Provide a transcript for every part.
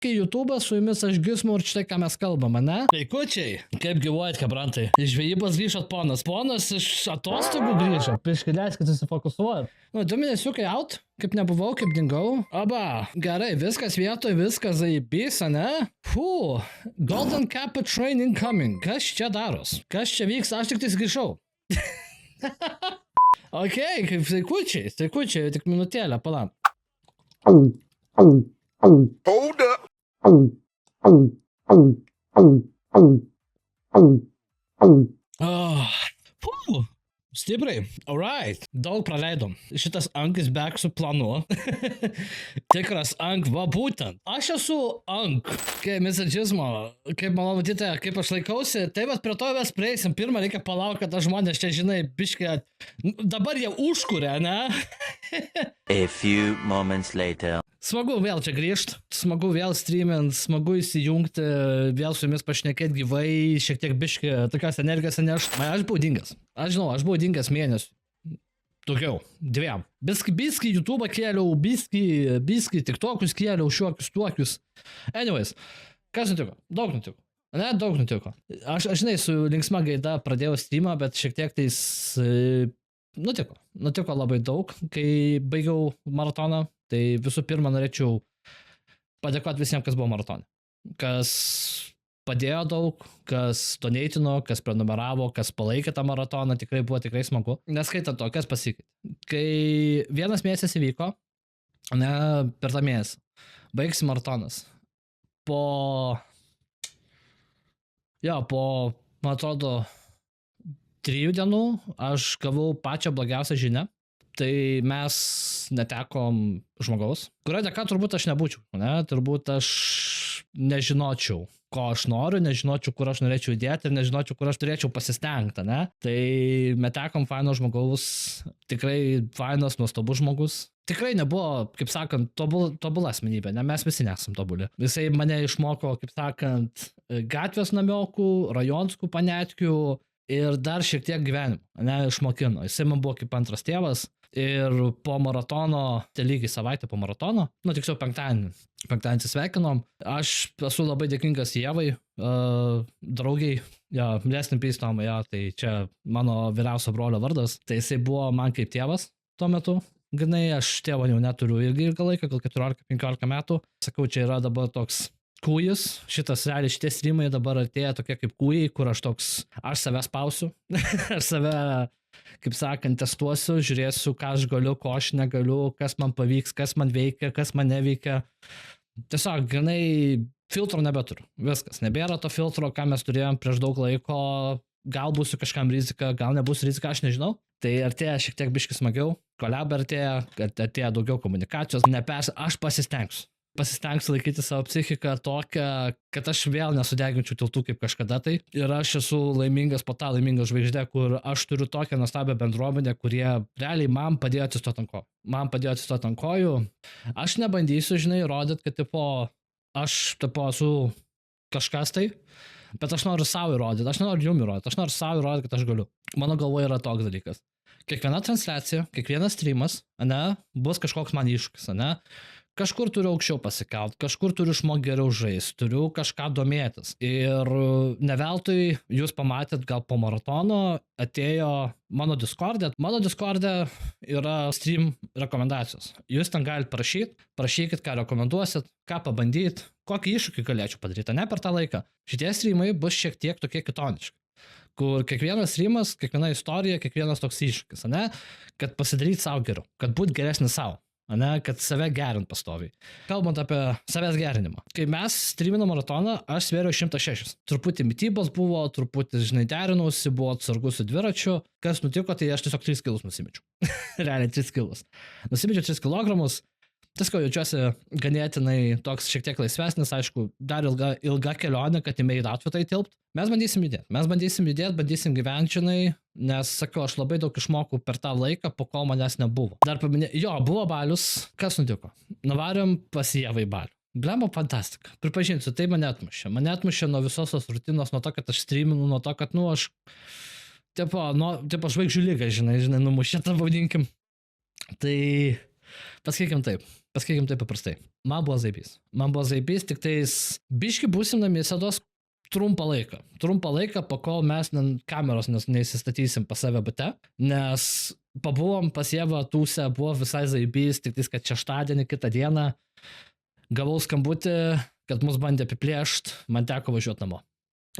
kai YouTube'as, su jumis aš Gizmo ir štai ką mes kalbam, ne? Veikučiai, kaip gyvuojat, kabrantai? Iš žvejybos grįžot ponas. Ponas iš atostogų grįžo. Prieškai leiskit susifokusuot. Nu, 2 mėnesiukai out, kaip nebuvau, kaip dingau. Aba, gerai, viskas vietoj, viskas zaibys, ne? Golden Kappa train incoming. Kas čia daros? Kas čia vyks? Aš tik tais grįžau. Okei, kaip sveikučiai, tik minutėlę, palauk. Hold up. Stipriai, alright, daug praleidom. Šitas Ankis back su planu. Tikras Ank, va būtent. Aš esu Ank. Kaip misagizmo, kaip malonu matyti, kaip aš laikausi. Tai bet prie to mes prieisim. Pirmą reikia palaukti, kad žmonės čia, žinai, biškė. Dabar jie užkuria, ne? A few moments later. Smagu vėl čia grįžti, smagu vėl streamint, smagu įsijungti, vėl su jumis pašnekėti gyvai, šiek tiek biškį tokios energijos nešti. Aš buvau dingas. Aš žinau, aš buvau dingas mėnesių. Daugiau, 2. Biski YouTube kėliau, biski TikTokus kėliau, šiokius tuokius. Anyways, kas nutiko? Daug nutiko. Ne, daug nutiko. Aš žinai, su linksma gaida pradėjau streamą, bet šiek tiek tais nutiko labai daug, kai baigiau maratoną. Tai visų pirma norėčiau padėkoti visiems, kas buvo maratone. Kas padėjo daug, kas doneitino, kas prenumeravo, kas palaikė tą maratoną, tikrai buvo tikrai smagu. Neskaitant to, kas pasikeitė. Kai 1 mėnesis įvyko, ne, per tą mėnesį, baigsi maratonas. Po, man atrodo, 3 dienų aš gavau pačią blogiausią žinią. Tai mes netekom žmogaus, kurio dėka turbūt aš nebūčiau, ne? Turbūt aš nežinočiau, ko aš noriu, nežinočiau, kur aš norėčiau įdėti ir nežinočiau, kur aš turėčiau pasistengti, ne? Tai netekom faino žmogaus, tikrai fainas, nuostabus žmogus. Tikrai nebuvo, kaip sakant, tobula asmenybė, ne? Mes visi nesam tobuli. Jisai mane išmoko, kaip sakant, gatvės namiokų, rajonskų panetkių ir dar šiek tiek gyvenimo, ne, išmokino. Jisai man buvo kaip antras tėvas. Ir po maratono, tai lygiai savaitę po maratono, tiksliau penktadienį atsisveikinom. Aš esu labai dėkingas Ievai, draugiai, rest in peace Tomai, tai čia mano vyriausio brolio vardas. Tai jisai buvo man kaip tėvas tuo metu. Grinai, aš tėvo jau neturiu irgi ilgą laiką, gal 14-15 metų. Sakau, čia yra dabar toks kūjis, realiai šitie streamai dabar atėjo tokie kaip kūjai, kur aš save spausiu, aš save, kaip sakant, testuosiu, žiūrėsiu, ką aš galiu, ko aš negaliu, kas man pavyks, kas man veikia, kas man neveikia. Tiesiog, grinai, filtro nebeturiu. Viskas, nebėra to filtro, ką mes turėjom prieš daug laiko, gal būsiu kažkam rizika, gal nebus rizika, aš nežinau. Tai artėja šiek tiek biškis smagiau, kolabą artėja daugiau komunikacijos, aš pasistengsiu laikyti savo psichiką tokią, kad aš vėl nesudeginčiau tiltų kaip kažkada tai. Ir aš esu laimingas po tą laimingą žvaigždę, kur aš turiu tokią nuostabią bendruomenę, kurie realiai man padėjo atsistoti ant kojų. Aš nebandysiu, žinai, rodyti, kad aš esu kažkas tai, bet aš noriu savo įrodyti, aš nenoriu jums įrodyti, aš noriu savo įrodyti, kad aš galiu. Mano galvoje yra toks dalykas. Kiekviena transliacija, kiekvienas streamas, bus kažkoks man iššūkis, Kažkur turiu aukščiau pasikelt, kažkur turiu išmokti geriau žaisti, turiu kažką domėtis. Ir ne veltui jūs pamatėt, gal po maratono atėjo mano Discord'e. Mano Discord'e yra stream rekomendacijos. Jūs ten galite prašykit, ką rekomenduosit, ką pabandyt, kokį iššūkį galėčiau padaryti, ne per tą laiką. Šitie streamai bus šiek tiek tokie kitoniški. Kur kiekvienas streamas, kiekviena istorija, kiekvienas toks iššūkis, kad pasidaryti savo geriau, kad būt geresnis savo. Kad save gerint pastoviai. Kalbant apie savęs gerinimą. Kai mes streaminom maratoną, aš svėriau 106. Truputį mitybos buvo, truputį, žinai, derinausi, buvo atsargus su dviračiu. Kas nutiko, tai aš tiesiog 3 kilus nusimečiau. Realiai 3 kilus. Nusimečiau 3 kilogramus. Tiesiog jaučiuosi ganėtinai toks šiek tiek laisvesnis, aišku, dar ilga kelionė, kad į made outfitą įtilpt. Mes bandysim judėti, bandysim gyventi, žinai, nes, sakau, aš labai daug išmokau per tą laiką, po ko manęs nebuvo. Dar paminėjau, buvo balius, kas nutiko? Nuvarėm pas Ievą į balių. Blemba fantastika. Pripažinsiu, tai mane atmušė nuo visos tos rutinos, nuo to, kad aš streaminu, nuo to, kad, aš žvaigždžių lygą, žinai, numušė, tą vadinkim. Tai, pasakykim taip, Pasakykim tai paprastai. Man buvo zaibys, tik tais biški būsim namie sėdos trumpą laiką, po kol mes kameros neįsistatysim pas save bute, nes pabuvom pas Jevą tūsę, buvo visai zaibys, tik tais, kad šeštadienį kitą dieną gavau skambutį, kad mus bandė apiplėšt, man teko važiuoti namo.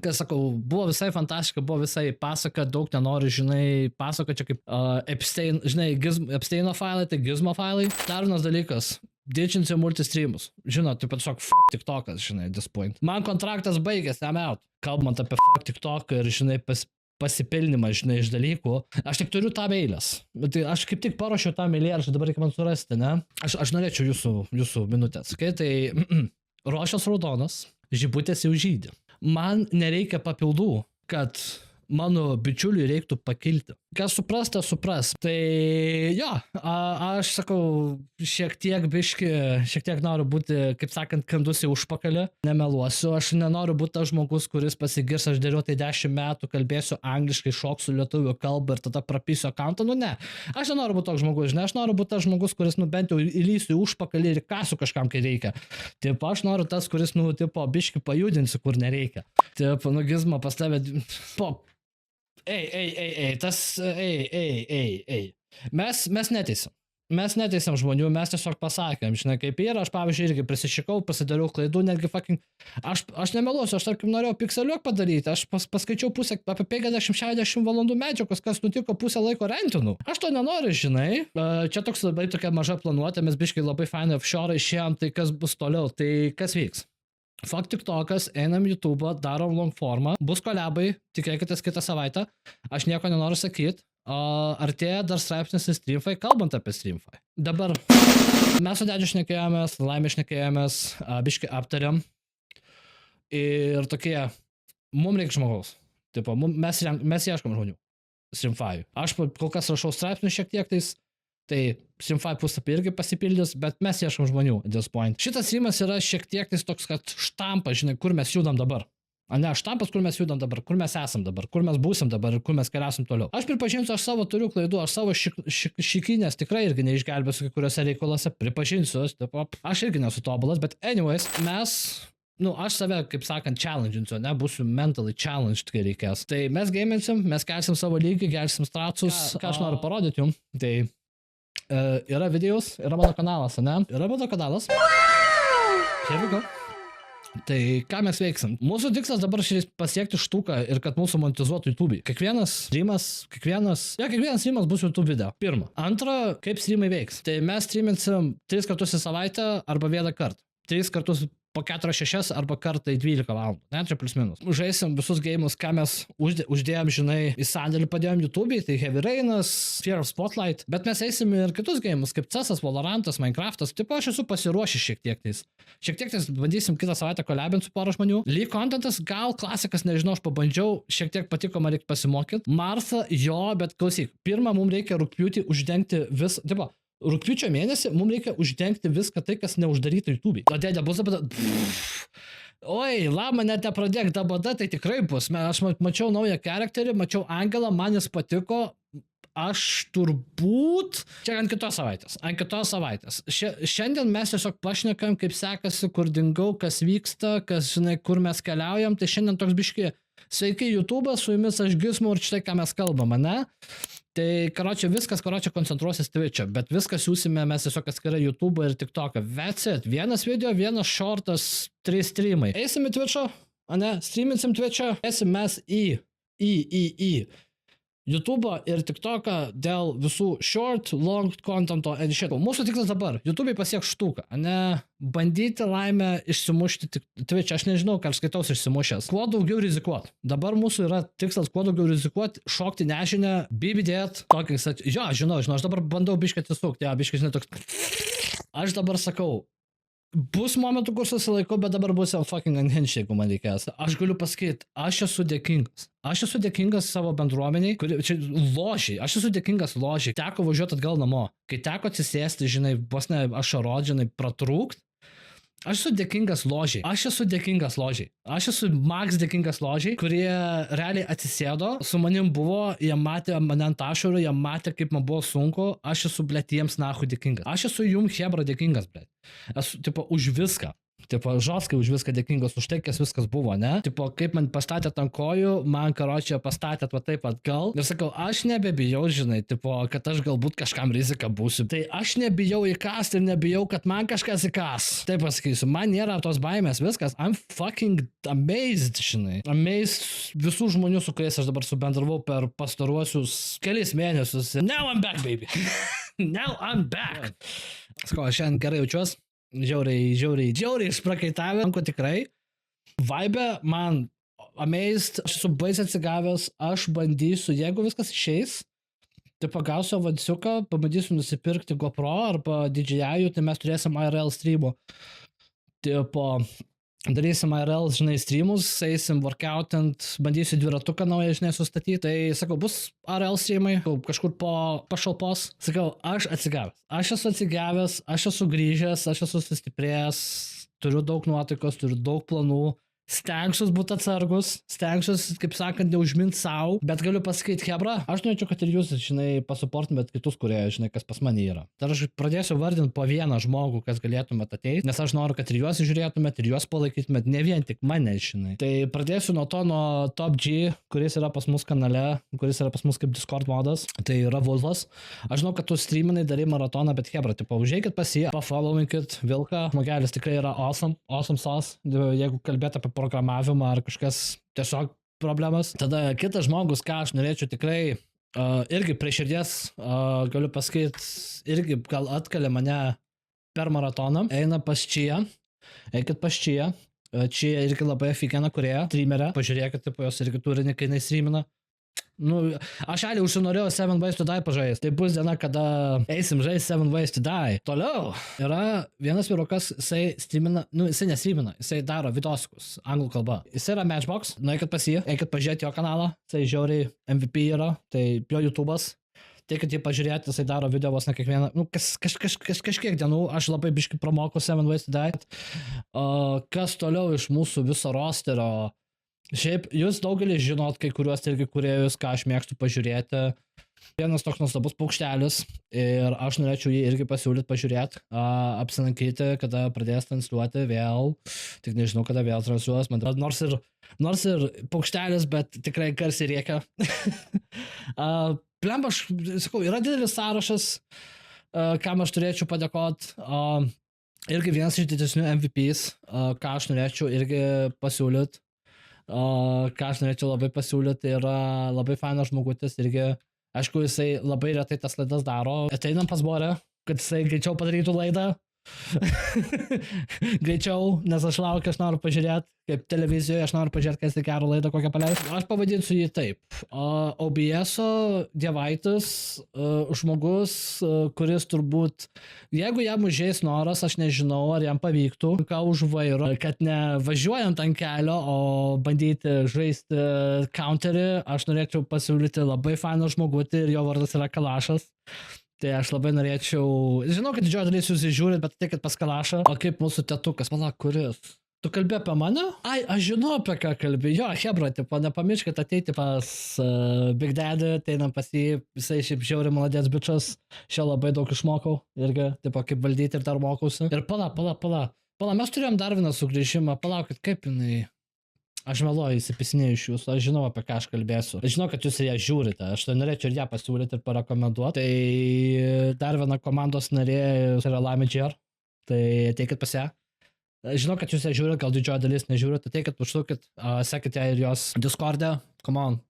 Kai sakau, buvo visai fantastiška, buvo visai pasaka, daug nenori, žinai, pasaka čia kaip Epstein, žinai, Epsteino failai, tai Gizmo failai. Dar vienas dalykas, didžinsiu multistreamus. Žinot, taip pat tiesiog fuck TikTokas, žinai, this point. Man kontraktas baigės, I'm out. Kalbant apie fuck TikToką ir, žinai, pasipilnimą, žinai, iš dalykų. Aš tik turiu tam eilės. Tai aš kaip tik paruošiau tam eilėraštį, dabar reikia man surasti, ne? Aš norėčiau jūsų minutės. Kai tai rožės raudonas, žibutės jau žydi. Man nereikia papildų, kad mano bičiuliui reiktų pakilti. Kas supras. Tai jo, aš sakau, šiek tiek noriu būti, kaip sakant, kandus į užpakalį, nemeluosiu, aš nenoriu būti tas žmogus, kuris pasigirs, aš dariau tai 10 metų, kalbėsiu angliškai, šoksiu lietuvių kalbą ir tada prapysiu akantą, ne. Aš nenoriu būti toks žmogus, žinai, aš noriu būti tas žmogus, kuris, bent jau įlysiu į užpakalį ir kasiu kažkam, kai reikia. Taip, aš noriu tas, kuris, biški pajudinsiu, kur nereikia. Taip, Gizmo pas tave, Mes neteisim. Mes neteisėm žmonių, mes tiesiog pasakėm, žinai, kaip yra, aš pavyzdžiui irgi prisišikau, pasidariau klaidų, netgi fucking, aš nemeluosiu, aš tarkim norėjau pikseliuok padaryti, aš paskaičiau apie 50-60 valandų medžiagos, kas nutiko pusę laiko rentinų. Aš to nenoriu, žinai, čia toks labai tokia maža planuotė, mes biškai labai fainai offshore išėjom, tai kas bus toliau, tai kas vyks. Fuck TikTokas, einam YouTube'ą, darom long formą, bus koliabai, tikėkitės kitą savaitę, aš nieko nenoriu sakyti, artėja dar straipsnis į Streamfy, kalbant apie Streamfy. Dabar mes su Dedžiu šnekėjomės, Laimė šnekėjomės, biškai aptariam ir tokie, mums reikia žmogaus, tipo, mes ieškom žmonių Streamfy. Aš kol kas rašau straipsnių šiek tiek tais, tai Streamfy puslapį irgi pasipildys, bet mes ieškom žmonių at this point. Šitas streamas yra šiek tiek toks, kad štampas, žinai, kur mes judam dabar. Ne, štampas, kur mes judam dabar, kur mes esam dabar, kur mes būsim dabar ir kur mes keliausim toliau. Aš pripažinsiu, aš savo turiu klaidų, aš savo šikinės tikrai irgi neišgelbėsiu kai kuriuose reikalose, pripažinsiu, aš irgi nesu tobulas, bet anyways, mes, aš save, kaip sakant, challenge'insiu, ne, būsiu mentally challenged, kai reikės. Tai mes gaminsim, mes kelsim savo lygį, kelsim stratus, ką aš noriu parodyti jums. Tai yra videos, yra mano kanalas, ne? Yra mano kanalas. Here we go. Tai ką mes veiksim? Mūsų tikslas dabar pasiekti štuką ir kad mūsų monetizuotų YouTube. Kiekvienas streamas bus YouTube video. Pirma. Antra, kaip streamai veiks. Tai mes streaminsim 3 kartus į savaitę arba 1 kartą. 3 kartus po 4-6 arba kartą į 12 valandų. Ne, čia plius minus. Žaisim visus geimus, ką mes uždėjom, žinai, į sandėlį padėjom YouTube, tai Heavy Rainas, Fear of Spotlight, bet mes eisim ir kitus geimus, kaip CS'as, Valorantas, Minecraftas. Taip, aš esu pasiruošęs šiek tiek tais bandysim kitą savaitę kolabinti su pora žmonių. League contentas, gal klasikas, nežinau, aš pabandžiau, šiek tiek patiko, man reikia pasimokyti. Martha, jo, bet klausyk, pirmą mums reikia rugpjūtį uždengti vis, tipo, rugpjūčio mėnesį mums reikia uždengti viską tai, kas neuždaryta YouTube. Todėl nebus dabada. Oi, lama, net nepradėk dabada, tai tikrai bus. Aš mačiau naują charakterį, mačiau Angelą, man jis patiko. Aš turbūt... Čia ant kitos savaitės. Šiandien mes tiesiog pašnekam, kaip sekasi, kur dingau, kas vyksta, kas, žinai, kur mes keliaujam. Tai šiandien toks biški. Sveiki, YouTube'as, su jumis aš Gizmo ir štai, ką mes kalbam, ne? Tai, viskas koncentruosis Twitch'ą, bet viską siūsime mes tiesiog atskirai YouTube ir TikTok'ą. That's it. Vienas video, vienas shortas, 3 streamai. Eisim į Twitch'ą, ne? Streaminsim Twitch'ą. Eisim mes į YouTube'ą ir TikTok'ą dėl visų short, long contento and shit. Mūsų tikslas dabar, YouTube'ai pasiek štuką, ne? Bandyti Laimę išsimušti Twitch, aš nežinau, ką aš skaitaus išsimušęs. Kuo daugiau rizikuot. Dabar mūsų yra tikslas, kuo daugiau rizikuot, šokti nežinę, bibidėt, tokiais, jo, žinau, aš dabar bandau biškai atsisukti, biškai, žinai, toks. Aš dabar sakau, bus momentų, kur susilaikau, bet dabar bus fucking unhinged, jeigu man reikės. Aš galiu pasakyti, aš esu dėkingas. Aš esu dėkingas savo bendruomeniai, čia ložiai, aš esu dėkingas ložiai. Teko važiuoti atgal namo. Kai teko atsisėsti, žinai, vos ne ašarot, žinai, pratrūkt, Aš esu dėkingas ložiai. Aš esu max dėkingas ložiai, kurie realiai atsisėdo, su manim buvo, jie matė mane ant ašarų, jie matė, kaip man buvo sunku, aš esu, blėt, jiems nahu dėkingas. Aš esu jum hebra dėkingas, blėt. Esu, tipo, už viską. Tipo, žoskai už viską dėkingas, už tai, kas viskas buvo, ne? Tipo, kaip man pastatėt ant kojų, man karočią pastatėt va taip atgal. Ir sakau, aš nebebijau, žinai, tipo, kad aš galbūt kažkam riziką būsiu. Tai aš nebijau įkast ir nebijau, kad man kažkas įkas. Taip pasakysiu, man nėra tos baimės, viskas. I'm fucking amazed, žinai. Amazed visų žmonių, su kuriais aš dabar subendravau per pastaruosius kelis mėnesius. Now I'm back, baby. Now I'm back. Sakau, aš šiandien gerai jaučiuosi. Žiauriai išprakaitavę, ko tikrai. Vibe man amazed, aš esu baisiai atsigavęs, aš bandysiu, jeigu viskas išeis, tai pagausiu avansiuką, pabandysiu nusipirkti GoPro arba DJI, tai mes turėsim IRL streamų. Tipo, darysim IRL, žinai, streamus, eisim workoutint, bandysiu dviratuką naują, žinai, sustatyti, tai sakau, bus IRL streamai, kažkur po pašalpos, sakau, aš atsigavęs, aš esu grįžęs, aš esu sustiprėjęs, turiu daug nuotaikos, turiu daug planų, stengsiuos būti atsargus, stengsiuos, kaip sakant, neužminti savo, bet galiu pasakyti, hebra, aš norėčiau, kad ir jūs, žinai, pasuportumėt kitus, kurie, žinai, kas pas mane yra. Tai aš pradėsiu vardinti po vieną žmogų, kas galėtumėt ateiti, nes aš noriu, kad ir juos žiūrėtumėt, ir juos palaikytumėt, ne vien tik mane, žinai. Tai pradėsiu nuo Top G, kuris yra pas mus kanale, kuris yra pas mus kaip Discord modas, tai yra Vulvas. Aš žinau, kad tu streaminai darai maratoną, bet hebra, tipo, užeikit pas jį, pafollowinkit Vilką, žmogelis tikrai yra awesome sauce, jeigu kalbėt apie programavimą ar kažkas tiesiog problemas. Tada kitas žmogus, ką aš norėčiau tikrai irgi prie širdies, galiu pasakyti, irgi gal atkalė mane per maratoną, eina pas Čia, eikit pas Čia. Čia irgi labai aфигена kurėja, streamerė, pažiūrėkit, tipo, jos irgi turinį, kai jinai streamina. Nu, aš aliai užsinorėjau 7 Ways to Die pažaisti. Tai bus diena, kada eisim žaisti 7 Ways to Die. Toliau yra vienas vyrukas, jisai streamina, nu, jisai nestreamina, jisai daro vidosikus anglų kalba. Jisai yra Matchbox, nueikit pas jį, eikit pažiūrėti jo kanalą, jisai žiauriai MVP yra, tai jo YouTube'as. Tai, kad jį pažiūrėti, jisai daro video vos ne kiekvieną, nu, kažkiek dienų, aš labai biškai pramokau 7 Ways to Die. Kas toliau iš mūsų viso rosterio? Šiaip, jūs daugelis žinot kai kuriuos irgi kūrėjus, ką aš mėgstu pažiūrėti. Vienas toks nuostabus paukštelis ir aš norėčiau jį irgi pasiūlyti pažiūrėti, apsilankyti, kada pradės transliuoti vėl. Tik nežinau, kada vėl transliuos, man nors ir paukštelis, bet tikrai garsiai rėkia. Plemba, aš sakau, yra didelis sąrašas, kam aš turėčiau padėkoti. Irgi vienas iš didesnių MVPs, ką aš norėčiau irgi pasiūlyti. Ką aš norėčiau labai pasiūlyti, yra labai fainas žmogutis irgi, aišku, jisai labai retai tas laidas daro, ateinam pas Borę, kad jisai greičiau padarytų laidą, greičiau, nes aš laukiu, aš noriu pažiūrėti, kaip televizijoje, aš noriu pažiūrėti, kas tai gerą laidą, kokią paleisiu. Aš pavadinsiu jį taip. OBS-o dievaitis, žmogus, kuris turbūt, jeigu jam užeis noras, aš nežinau, ar jam pavyktų, ką už vairo, kad ne važiuojant ant kelio, o bandyti žaisti counterį, aš norėčiau pasiūlyti labai fainą žmogutį ir jo vardas yra Kalašas. Tai aš labai norėčiau, žinau, kad didžioji dalis jūs žiūrit, bet tai, kad pas Kalašą, o kaip mūsų tetukas, pala, kuris? Tu kalbė apie mane? Ai, aš žinau, apie ką kalbė. Jo, hebra, tipo, nepamirškit ateiti pas Big Daddy, ateinam pas jį, jisai šiaip žiauriai maladės bičas, čia labai daug išmokau, irgi, tipo, kaip valdyti ir dar mokausi. Ir pala, mes turėjom dar vieną sugrįžimą, palaukit, kaip jinai... Aš meluoju, įsipisinėjau iš jūsų, aš žinau, apie ką aš kalbėsiu. Aš žinau, kad jūs ir ją žiūrite, aš tai norėčiau ir ją pasiūlyti ir parekomenduoti. Tai dar viena komandos narė yra Lami Džer, tai ateikit pas ją. Žinau, kad jūs ją žiūrite, gal didžioji dalis nežiūrite, ateikit, užsukit, sekite ir jos Discord'e, come on.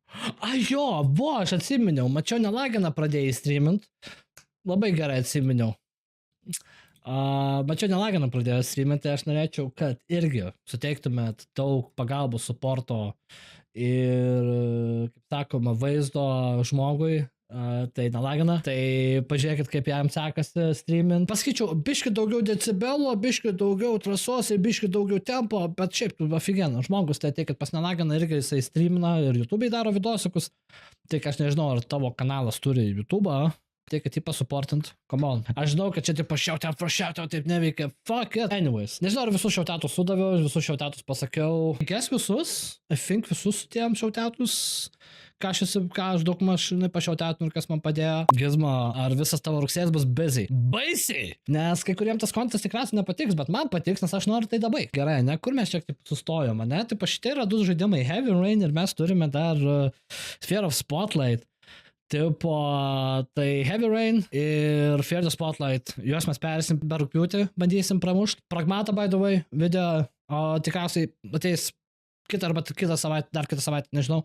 Jo, aš atsiminiau, mačiau Nelaginą pradėjai streamint, labai gerai atsiminiau. Mačiau Nelaginą pradėjo streaminti, aš norėčiau, kad irgi suteiktumėt daug pagalbos, suporto ir, kaip sakoma, vaizdo žmogui, tai Nelaginą. Tai pažiūrėkit, kaip jam sekasi streamint. Pasakyčiau, biški daugiau decibelo, biški daugiau trasos ir biški daugiau tempo, bet šiaip tu aфигенно žmogus, tai ateikit pas Nelaginą, irgi jisai streamina ir YouTube'ai daro vidosiukus. Tai aš nežinau, ar tavo kanalas turi YouTube'ą. tai kad jį pasuportint, come on. Aš žinau, kad čia tipo shoutout for shoutout taip neveikia, fuck it. Anyways, nežinau, ar visus shoutoutus sudaviau, visus shoutoutus pasakiau. Tikės visus, I think visus sutėjom shoutoutus. Ką aš daug mašinai pašiautėtų ir kas man padėjo. Gizmo, ar visas tavo rugsėjas bus busy? Baisiai! Nes kai kuriems tas kontas tikriausiai nepatiks, bet man patiks, nes aš noriu tai dabai. Gerai, ne? Kur mes čia taip sustojom, ne? Tai šitie yra 2 žaidimai, Heavy Rain ir mes turime dar Fear of Spotlight. Tipo, tai Heavy Rain ir Fear of Spotlight. Juos mes perėsim per rugpjūtį, bandysim pramušti. Pragmata, by the way, video, o tikriausiai ateis kitą savaitę, dar kitą savaitę, nežinau.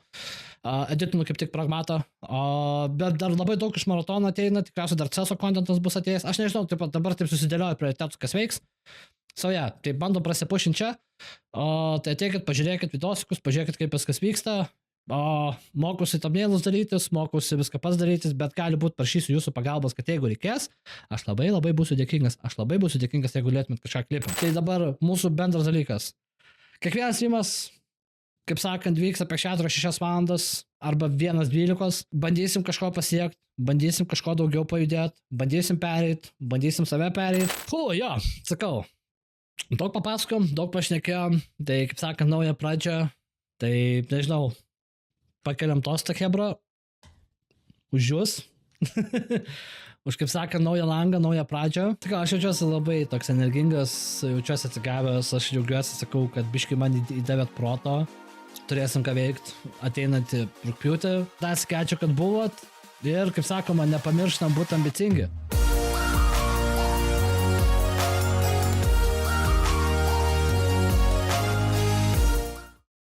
Editinu kaip tik pragmatą. Bet dar labai daug iš maratono ateina, tikriausiai dar CESO kontentas bus atėjęs. Aš nežinau, taip, dabar taip susidėlioju prioritetus, kas veiks. So yeah, tai bandom prasipušinti čia. Tai ateikit, pažiūrėkit vidosikus, pažiūrėkit, kaip viskas vyksta. Mokusi thumbnailus darytis, mokusi viską pats darytis, bet gali būti prašysiu jūsų pagalbos, kad jeigu reikės, aš labai būsiu dėkingas. Jeigu galėtumėt kažką klipą. Tai dabar mūsų bendras dalykas. Kiekvienas streamas, kaip sakant, vyks apie 4-6 valandas arba 1:12. Bandysim kažko pasiekti, bandysim kažko daugiau pajudėti, bandysim pereit, bandysim save pereit. Jo, sakau, daug papasakojom, daug pašnekėjom, tai kaip sakant, nauja pradžia, tai nežinau, pakeliam tostą hebra už jūs. Už, kaip sakant, naują langą, naują pradžią. Tik aš jaučiuosi labai toks energingas, jaučiuosi atsigavęs, aš džiaugiuosi, sakau, kad biškai man įdavėt proto, turėsim ką veikti ateinantį rugpjūtį. Ačiū, kad buvot ir, kaip sakoma, nepamirštam būti ambicingi.